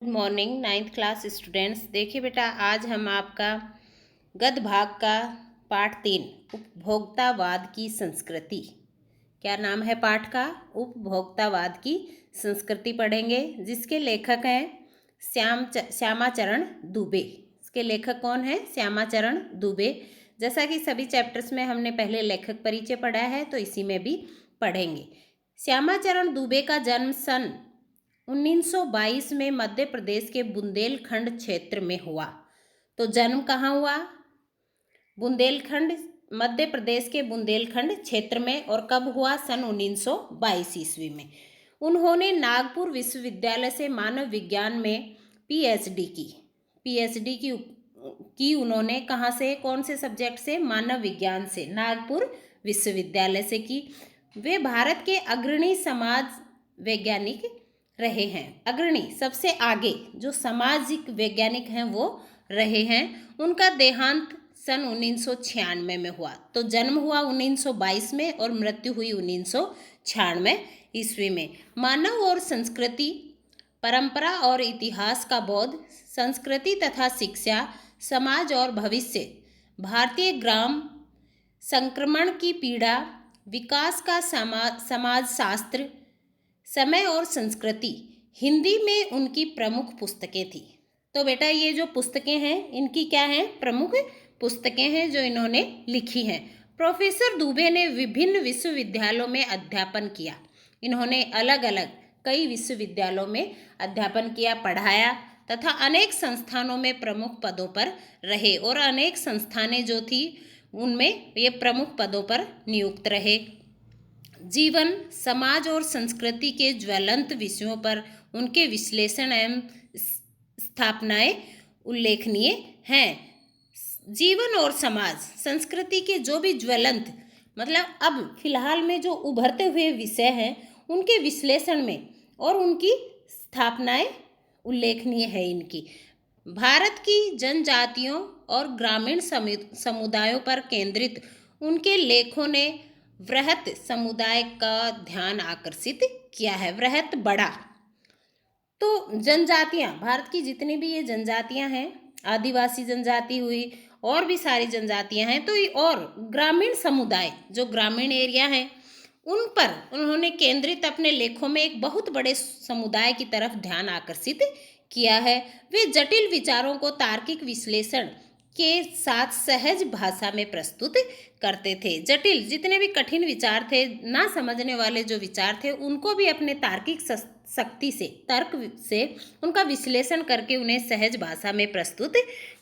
Good morning ninth class students. देखिए बेटा, आज हम आपका गद्य भाग का पाठ 3 उपभोक्तावाद की संस्कृति, क्या नाम है पाठ का? उपभोक्तावाद की संस्कृति पढ़ेंगे, जिसके लेखक हैं श्यामाचरण दुबे। इसके लेखक कौन है? श्यामाचरण दुबे। जैसा कि सभी चैप्टर्स में हमने पहले लेखक परिचय पढ़ा है, तो इसी में भी पढ़ेंगे। श्यामाचरण दुबे का जन्म सन 1922 में मध्य प्रदेश के बुंदेलखंड क्षेत्र में हुआ। तो जन्म कहाँ हुआ? बुंदेलखंड, मध्य प्रदेश के बुंदेलखंड क्षेत्र में। और कब हुआ? सन 1922 ईस्वी में। उन्होंने नागपुर विश्वविद्यालय से मानव विज्ञान में पीएचडी की उन्होंने कहाँ से, कौन से सब्जेक्ट से? मानव विज्ञान से, नागपुर विश्वविद्यालय से की। वे भारत के अग्रणी समाज वैज्ञानिक रहे हैं। अग्रणी, सबसे आगे जो सामाजिक वैज्ञानिक हैं वो रहे हैं। उनका देहांत सन 1996 में हुआ। तो जन्म हुआ 1922 में और मृत्यु हुई 1996 ईस्वी में। मानव और संस्कृति, परंपरा और इतिहास का बोध, संस्कृति तथा शिक्षा, समाज और भविष्य, भारतीय ग्राम संक्रमण की पीड़ा, विकास का समाजशास्त्र, समय और संस्कृति, हिंदी में उनकी प्रमुख पुस्तकें थी। तो बेटा, ये जो पुस्तकें हैं, इनकी क्या हैं? प्रमुख पुस्तकें हैं जो इन्होंने लिखी हैं। प्रोफेसर दुबे ने विभिन्न विश्वविद्यालयों में अध्यापन किया। इन्होंने अलग अलग कई विश्वविद्यालयों में अध्यापन किया, पढ़ाया तथा अनेक संस्थानों में प्रमुख पदों पर रहे। और अनेक संस्थानें जो थी उनमें ये प्रमुख पदों पर नियुक्त रहे। जीवन, समाज और संस्कृति के ज्वलंत विषयों पर उनके विश्लेषण एवं स्थापनाएं उल्लेखनीय हैं। जीवन और समाज, संस्कृति के जो भी ज्वलंत, मतलब अब फिलहाल में जो उभरते हुए विषय हैं, उनके विश्लेषण में और उनकी स्थापनाएं उल्लेखनीय है इनकी। भारत की जनजातियों और ग्रामीण समुदायों पर केंद्रित उनके लेखों ने वृहत समुदाय का ध्यान आकर्षित किया है। वृहत, बड़ा। तो जनजातियां, भारत की जितनी भी ये जनजातियां हैं, आदिवासी जनजाति हुई और भी सारी जनजातियां हैं, तो ये और ग्रामीण समुदाय, जो ग्रामीण एरिया हैं, उन पर उन्होंने केंद्रित अपने लेखों में एक बहुत बड़े समुदाय की तरफ ध्यान आकर्षित किया है। वे जटिल विचारों को तार्किक विश्लेषण के साथ सहज भाषा में प्रस्तुत करते थे। जटिल, जितने भी कठिन विचार थे, ना समझने वाले जो विचार थे, उनको भी अपने तार्किक शक्ति से, तर्क से उनका विश्लेषण करके उन्हें सहज भाषा में प्रस्तुत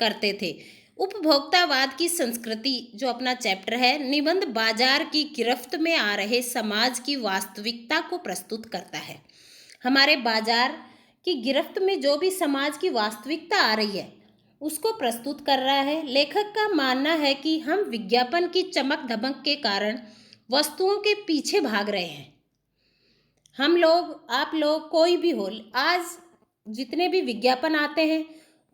करते थे। उपभोक्तावाद की संस्कृति जो अपना चैप्टर है, निबंध बाजार की गिरफ्त में आ रहे समाज की वास्तविकता को प्रस्तुत करता है। हमारे बाजार की गिरफ्त में जो भी समाज की वास्तविकता आ रही है, उसको प्रस्तुत कर रहा है। लेखक का मानना है कि हम विज्ञापन की चमक धमक के कारण वस्तुओं के पीछे भाग रहे हैं। हम लोग, आप लोग, कोई भी हो, आज जितने भी विज्ञापन आते हैं,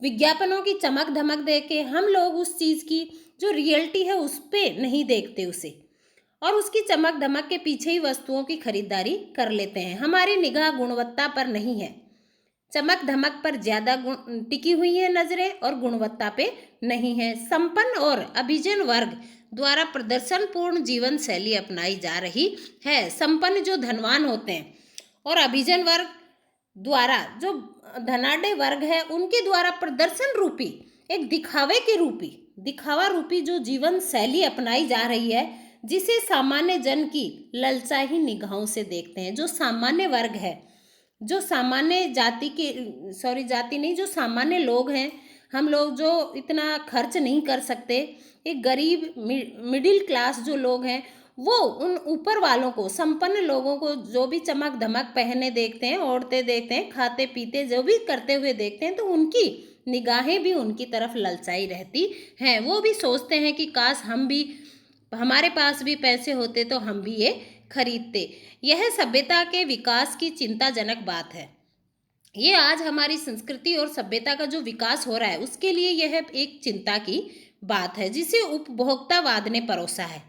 विज्ञापनों की चमक धमक देख के हम लोग उस चीज़ की जो रियलिटी है उस पर नहीं देखते उसे, और उसकी चमक धमक के पीछे ही वस्तुओं की खरीदारी कर लेते हैं। हमारी निगाह गुणवत्ता पर नहीं है, चमक धमक पर ज़्यादा टिकी हुई है नजरें और गुणवत्ता पे नहीं है। संपन्न और अभिजन वर्ग द्वारा प्रदर्शनपूर्ण जीवन शैली अपनाई जा रही है। संपन्न जो धनवान होते हैं और अभिजन वर्ग द्वारा, जो धनाढ्य वर्ग है, उनके द्वारा प्रदर्शन रूपी, एक दिखावा रूपी जो जीवन शैली अपनाई जा रही है, जिसे सामान्य जन की ललचाही निगाहों से देखते हैं। जो सामान्य वर्ग है, जो सामान्य जो सामान्य लोग हैं, हम लोग जो इतना खर्च नहीं कर सकते, एक गरीब मिडिल क्लास जो लोग हैं, वो उन ऊपर वालों को, संपन्न लोगों को जो भी चमक धमक पहने देखते हैं, ओढ़ते देखते हैं, खाते पीते जो भी करते हुए देखते हैं, तो उनकी निगाहें भी उनकी तरफ ललचाई रहती हैं। वो भी सोचते हैं कि काश हम भी, हमारे पास भी पैसे होते तो हम भी ये खरीदते। यह सभ्यता के विकास की चिंताजनक बात है। ये आज हमारी संस्कृति और सभ्यता का जो विकास हो रहा है, उसके लिए यह एक चिंता की बात है, जिसे उपभोक्तावाद ने परोसा है।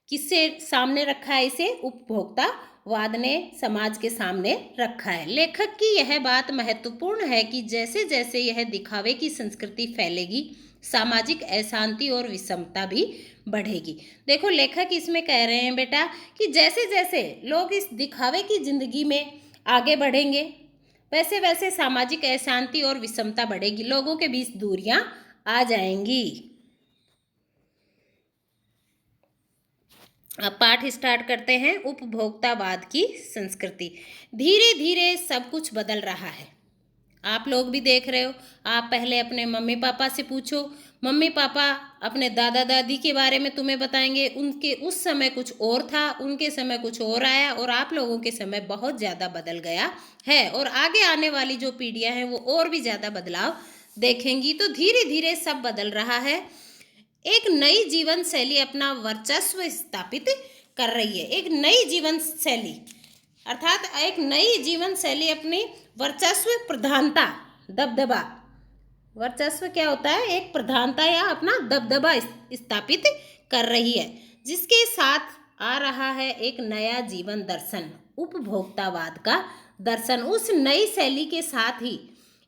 किससे सामने रखा है इसे? उपभोक्ता वाद ने समाज के सामने रखा है। लेखक की यह बात महत्वपूर्ण है कि जैसे जैसे यह दिखावे की संस्कृति फैलेगी, सामाजिक अशांति और विषमता भी बढ़ेगी। देखो लेखक इसमें कह रहे हैं बेटा कि जैसे जैसे लोग इस दिखावे की जिंदगी में आगे बढ़ेंगे, वैसे वैसे सामाजिक अशांति और विषमता बढ़ेगी, लोगों के बीच दूरियां आ जाएंगी। अब पाठ स्टार्ट करते हैं। उपभोक्तावाद की संस्कृति। धीरे धीरे सब कुछ बदल रहा है। आप लोग भी देख रहे हो। आप पहले अपने मम्मी पापा से पूछो, मम्मी पापा अपने दादा दादी के बारे में तुम्हें बताएंगे, उनके उस समय कुछ और था, उनके समय कुछ और आया, और आप लोगों के समय बहुत ज़्यादा बदल गया है, और आगे आने वाली जो पीढ़ियां हैं वो और भी ज़्यादा बदलाव देखेंगी। तो धीरे धीरे सब बदल रहा है। एक नई जीवन शैली अपना वर्चस्व स्थापित कर रही है। एक नई जीवन शैली अर्थात एक नई जीवन शैली अपनी वर्चस्व, प्रधानता, दबदबा। वर्चस्व क्या होता है? एक प्रधानता या अपना दबदबा स्थापित कर रही है, जिसके साथ आ रहा है एक नया जीवन दर्शन, उपभोक्तावाद का दर्शन। उस नई शैली के साथ ही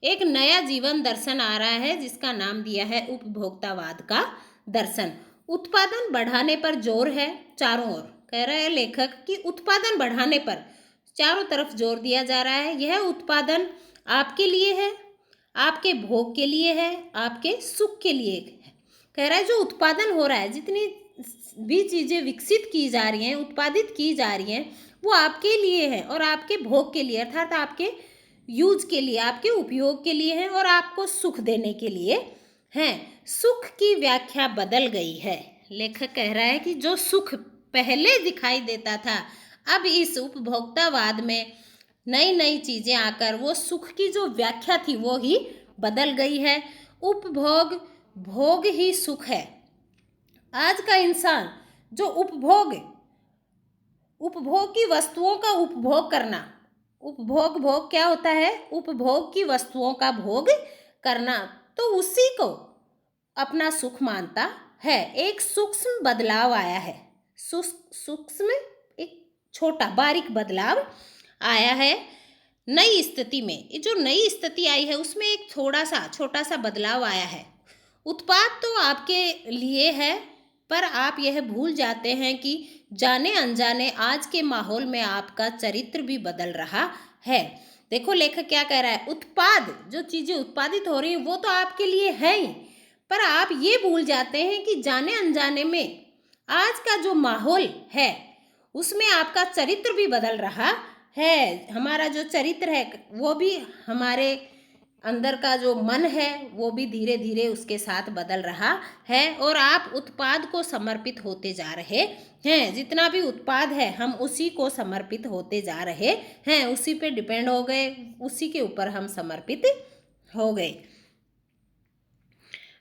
एक नया जीवन दर्शन आ रहा है, जिसका नाम दिया है उपभोक्तावाद का दर्शन। उत्पादन बढ़ाने पर जोर है चारों ओर। कह रहा है लेखक कि उत्पादन बढ़ाने पर चारों तरफ जोर दिया जा रहा है। यह उत्पादन आपके लिए है, आपके भोग के लिए है, आपके सुख के लिए है। कह रहा है जो उत्पादन हो रहा है, जितनी भी चीज़ें विकसित की जा रही हैं, उत्पादित की जा रही हैं, वो आपके लिए है और आपके भोग के लिए, अर्थात आपके यूज के लिए, आपके उपयोग के लिए है और आपको सुख देने के लिए हैं। सुख की व्याख्या बदल गई है। लेखक कह रहा है कि जो सुख पहले दिखाई देता था, अब इस उपभोक्तावाद में नई नई चीज़ें आकर वो सुख की जो व्याख्या थी वो ही बदल गई है। उपभोग, भोग ही सुख है। आज का इंसान जो उपभोग की वस्तुओं का उपभोग करना, उपभोग, भोग क्या होता है? उपभोग की वस्तुओं का भोग करना, तो उसी को अपना सुख मानता है। एक सूक्ष्म बदलाव आया है। सूक्ष्म, एक छोटा बारीक बदलाव आया है नई स्थिति में। ये जो नई स्थिति आई है उसमें एक छोटा सा बदलाव आया है। उत्पाद तो आपके लिए है, पर आप यह भूल जाते हैं कि जाने अनजाने आज के माहौल में आपका चरित्र भी बदल रहा है। देखो लेखक क्या कह रहा है, उत्पाद, जो चीज़ें उत्पादित हो रही हैं वो तो आपके लिए है ही, पर आप ये भूल जाते हैं कि जाने अनजाने में आज का जो माहौल है उसमें आपका चरित्र भी बदल रहा है। हमारा जो चरित्र है वो भी, हमारे अंदर का जो मन है वो भी धीरे धीरे उसके साथ बदल रहा है, और आप उत्पाद को समर्पित होते जा रहे हैं। जितना भी उत्पाद है हम उसी को समर्पित होते जा रहे हैं, उसी पे डिपेंड हो गए, उसी के ऊपर हम समर्पित हो गए।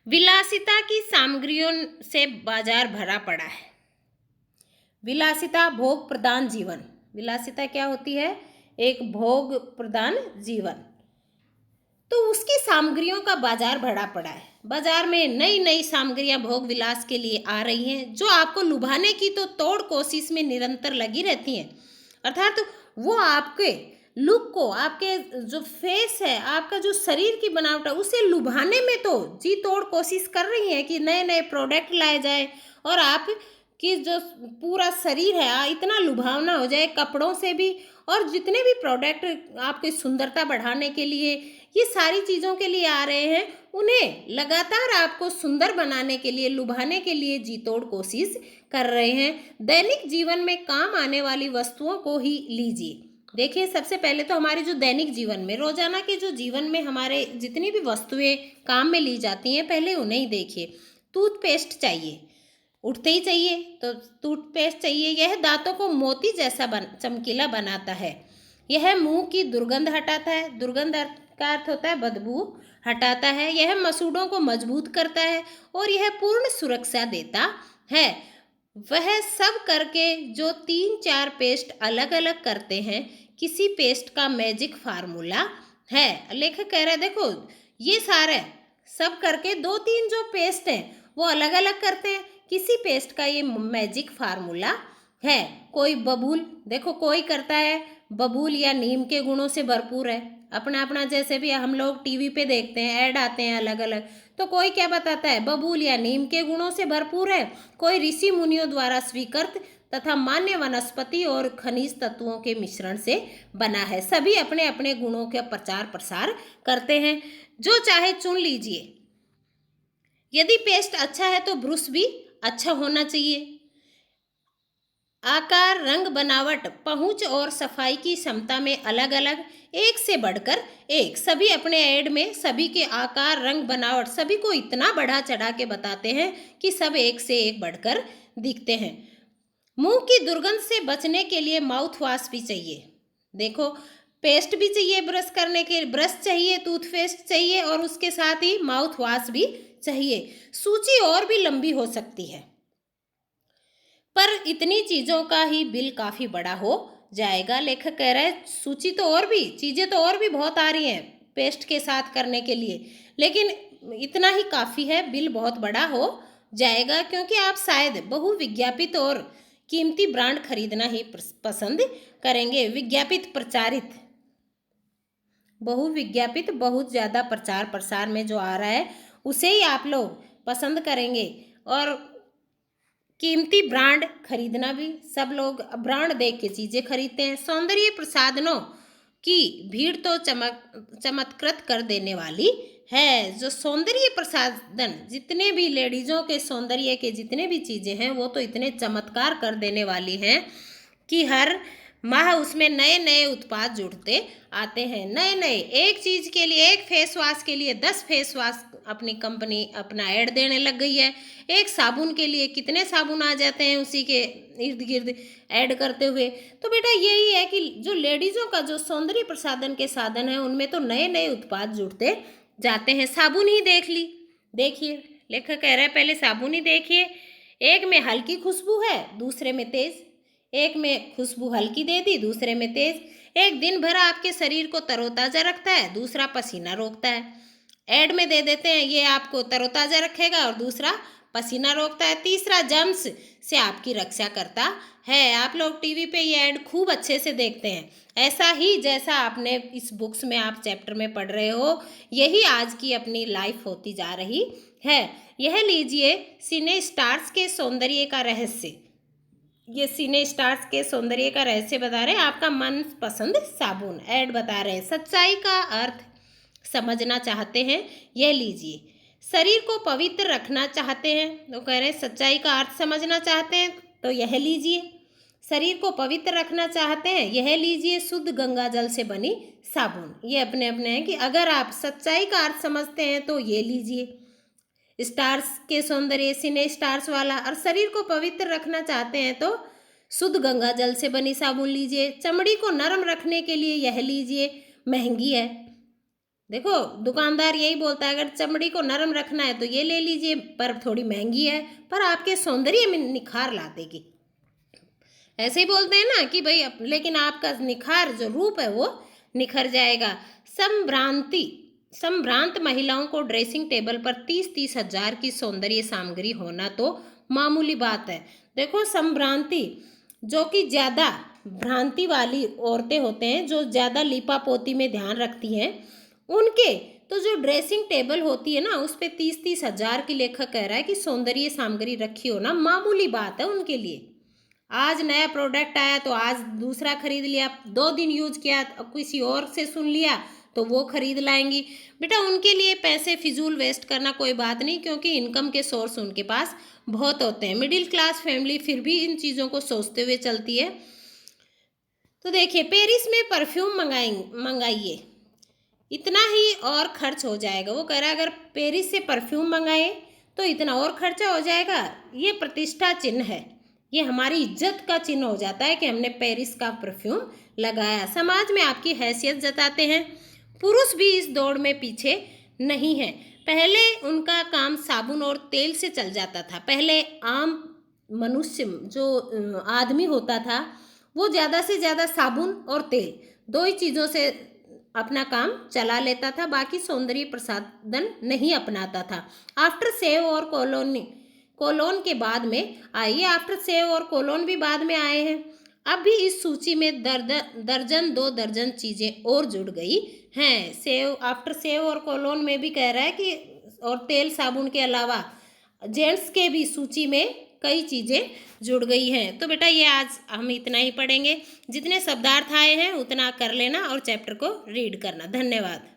विलासिता की सामग्रियों से बाजार भरा पड़ा है। विलासिता, भोग प्रधान जीवन। विलासिता क्या होती है? एक भोग प्रधान जीवन। तो उसकी सामग्रियों का बाजार भरा पड़ा है। बाजार में नई नई सामग्रियां भोग विलास के लिए आ रही हैं, जो आपको लुभाने की तो तोड़ कोशिश में निरंतर लगी रहती हैं। अर्थात वो आपके लुक को, आपके जो फेस है, आपका जो शरीर की बनावट है, उसे लुभाने में तो जी तोड़ कोशिश कर रही हैं कि नए नए प्रोडक्ट लाए जाए और आप कि जो पूरा शरीर है इतना लुभावना हो जाए, कपड़ों से भी, और जितने भी प्रोडक्ट आपकी सुंदरता बढ़ाने के लिए, ये सारी चीज़ों के लिए आ रहे हैं, उन्हें लगातार आपको सुंदर बनाने के लिए, लुभाने के लिए जी तोड़ कोशिश कर रहे हैं। दैनिक जीवन में काम आने वाली वस्तुओं को ही लीजिए। देखिए, सबसे पहले तो हमारे जो दैनिक जीवन में, रोजाना के जो जीवन में हमारे जितनी भी वस्तुएं काम में ली जाती हैं, पहले उन्हें ही देखिए। टूथपेस्ट चाहिए, उठते ही चाहिए तो टूथपेस्ट चाहिए। यह दांतों को मोती जैसा चमकीला बनाता है। यह मुंह की दुर्गंध हटाता है। दुर्गंध का अर्थ होता है बदबू हटाता है। यह मसूड़ों को मजबूत करता है और यह पूर्ण सुरक्षा देता है। वह सब करके जो 3-4 पेस्ट अलग अलग करते हैं, किसी पेस्ट का मैजिक फार्मूला है। लेखक कह रहे हैं देखो, ये सारे सब करके 2-3 जो पेस्ट हैं वो अलग अलग करते हैं, किसी पेस्ट का ये मैजिक फार्मूला है। कोई बबूल, देखो कोई करता है बबूल या नीम के गुणों से भरपूर है, अपना अपना, जैसे भी हम लोग टीवी पे देखते हैं, ऐड आते हैं अलग अलग, तो कोई क्या बताता है बबूल या नीम के गुणों से भरपूर है, कोई ऋषि मुनियों द्वारा स्वीकृत तथा मान्य वनस्पति और खनिज तत्वों के मिश्रण से बना है। सभी अपने अपने गुणों का प्रचार प्रसार करते हैं, जो चाहे चुन लीजिए। यदि पेस्ट अच्छा है तो ब्रश भी अच्छा होना चाहिए। आकार, रंग, बनावट, पहुंच और सफाई की क्षमता में अलग अलग, एक से बढ़कर एक, सभी अपने ऐड में सभी के आकार, रंग, बनावट सभी को इतना बढ़ा चढ़ा के बताते हैं कि सब एक से एक बढ़कर दिखते हैं। मुंह की दुर्गंध से बचने के लिए माउथ वॉश भी चाहिए। देखो, पेस्ट भी चाहिए ब्रश करने के, ब्रश चाहिए, टूथपेस्ट चाहिए और उसके साथ ही माउथ वॉश भी चाहिए। सूची और भी लंबी हो सकती है, पर इतनी चीज़ों का ही बिल काफ़ी बड़ा हो जाएगा। लेखक कह रहा है सूची तो और भी, चीज़ें तो और भी बहुत आ रही हैं पेस्ट के साथ करने के लिए, लेकिन इतना ही काफ़ी है, बिल बहुत बड़ा हो जाएगा, क्योंकि आप शायद बहुविज्ञापित और कीमती ब्रांड खरीदना ही पसंद करेंगे। विज्ञापित, प्रचारित, बहुविज्ञापित, बहुत ज़्यादा प्रचार प्रसार में जो आ रहा है उसे ही आप लोग पसंद करेंगे। और कीमती ब्रांड खरीदना भी, सब लोग ब्रांड देख के चीज़ें खरीदते हैं। सौंदर्य प्रसाधनों की भीड़ तो चमत्कृत कर देने वाली है। जो सौंदर्य प्रसाधन, जितने भी लेडीज़ों के सौंदर्य के जितने भी चीज़ें हैं वो तो इतने चमत्कार कर देने वाली हैं कि हर माह उसमें नए नए उत्पाद जुड़ते आते हैं। नए नए, एक चीज़ के लिए, एक फेस वॉश के लिए 10 फेस वॉश अपनी कंपनी अपना ऐड देने लग गई है। एक साबुन के लिए कितने साबुन आ जाते हैं उसी के इर्द गिर्द ऐड करते हुए। तो बेटा यही है कि जो लेडीज़ों का जो सौंदर्य प्रसाधन के साधन है उनमें तो नए नए उत्पाद जुड़ते जाते हैं। साबुन ही देख ली, देखिए लेखक कह रहा है पहले साबुन ही देखिए, एक में हल्की खुशबू है, दूसरे में तेज, एक में खुशबू हल्की दे दी, दूसरे में तेज, एक दिन भर आपके शरीर को तरोताज़ा रखता है, दूसरा पसीना रोकता है। ऐड में दे देते हैं ये आपको तरोताज़ा रखेगा और दूसरा पसीना रोकता है, तीसरा जर्म्स से आपकी रक्षा करता है। आप लोग टीवी पे ये ऐड खूब अच्छे से देखते हैं, ऐसा ही जैसा आपने इस बुक्स में आप चैप्टर में पढ़ रहे हो, यही आज की अपनी लाइफ होती जा रही है। यह लीजिए सिने स्टार्स के सौंदर्य का रहस्य, ये सिने स्टार्स के सौंदर्य का रहस्य बता रहे हैं, आपका मनपसंद साबुन ऐड बता रहे हैं। सच्चाई का अर्थ समझना चाहते हैं, यह लीजिए। शरीर को पवित्र रखना चाहते हैं तो कह रहे हैं सच्चाई का अर्थ समझना चाहते हैं तो यह लीजिए। शरीर को पवित्र रखना चाहते हैं, यह लीजिए शुद्ध गंगा जल से बनी साबुन। ये अपने अपने हैं कि अगर आप सच्चाई का अर्थ समझते हैं तो ये लीजिए स्टार्स के सौंदर्य, सिने स्टार्स वाला, और शरीर को पवित्र रखना चाहते हैं तो शुद्ध गंगा जल से बनी साबुन लीजिए। चमड़ी को नरम रखने के लिए यह लीजिए, महंगी है। देखो दुकानदार यही बोलता है अगर चमड़ी को नरम रखना है तो ये ले लीजिए, पर थोड़ी महंगी है, पर आपके सौंदर्य में निखार ला देगी। ऐसे ही बोलते हैं ना कि भाई लेकिन आपका निखार जो रूप है वो निखर जाएगा। संभ्रांत महिलाओं को ड्रेसिंग टेबल पर 30-30 हजार की सौंदर्य सामग्री होना तो मामूली बात है। देखो संभ्रांति, जो कि ज़्यादा भ्रांति वाली औरतें होते हैं, जो ज़्यादा लीपा पोती में ध्यान रखती हैं, उनके तो जो ड्रेसिंग टेबल होती है ना उस पर 30-30 हजार की लेखक कह रहा है कि सौंदर्य सामग्री रखी हो ना मामूली बात है उनके लिए। आज नया प्रोडक्ट आया तो आज दूसरा खरीद लिया, 2 दिन यूज किया अब किसी और से सुन लिया तो वो खरीद लाएंगी। बेटा उनके लिए पैसे फिजूल वेस्ट करना कोई बात नहीं, क्योंकि इनकम के सोर्स उनके पास बहुत होते हैं। मिडिल क्लास फैमिली फिर भी इन चीज़ों को सोचते हुए चलती है। तो देखिए पेरिस में परफ्यूम मंगाइए, इतना ही और खर्च हो जाएगा। वो कह रहा है अगर पेरिस से परफ्यूम मंगाए तो इतना और खर्चा हो जाएगा। ये प्रतिष्ठा चिन्ह है, ये हमारी इज्जत का चिन्ह हो जाता है कि हमने पेरिस का परफ्यूम लगाया। समाज में आपकी हैसियत जताते हैं। पुरुष भी इस दौड़ में पीछे नहीं है। पहले उनका काम साबुन और तेल से चल जाता था। पहले आम मनुष्य जो आदमी होता था वो ज़्यादा से ज़्यादा साबुन और तेल, 2 ही चीज़ों से अपना काम चला लेता था, बाकी सौंदर्य प्रसाधन नहीं अपनाता था। आफ्टर सेव और कोलोन के बाद में आई है। आफ्टर सेव और कोलोन भी बाद में आए हैं। अब भी इस सूची में दर्जन 2 दर्जन चीजें और जुड़ गई हैं। सेव, आफ्टर सेव और कोलोन में भी कह रहा है कि और तेल साबुन के अलावा जेंट्स के भी सूची में कई चीजें जुड़ गई हैं। तो बेटा ये आज हम इतना ही पढ़ेंगे। जितने शब्दार्थ आए हैं उतना कर लेना और चैप्टर को रीड करना। धन्यवाद।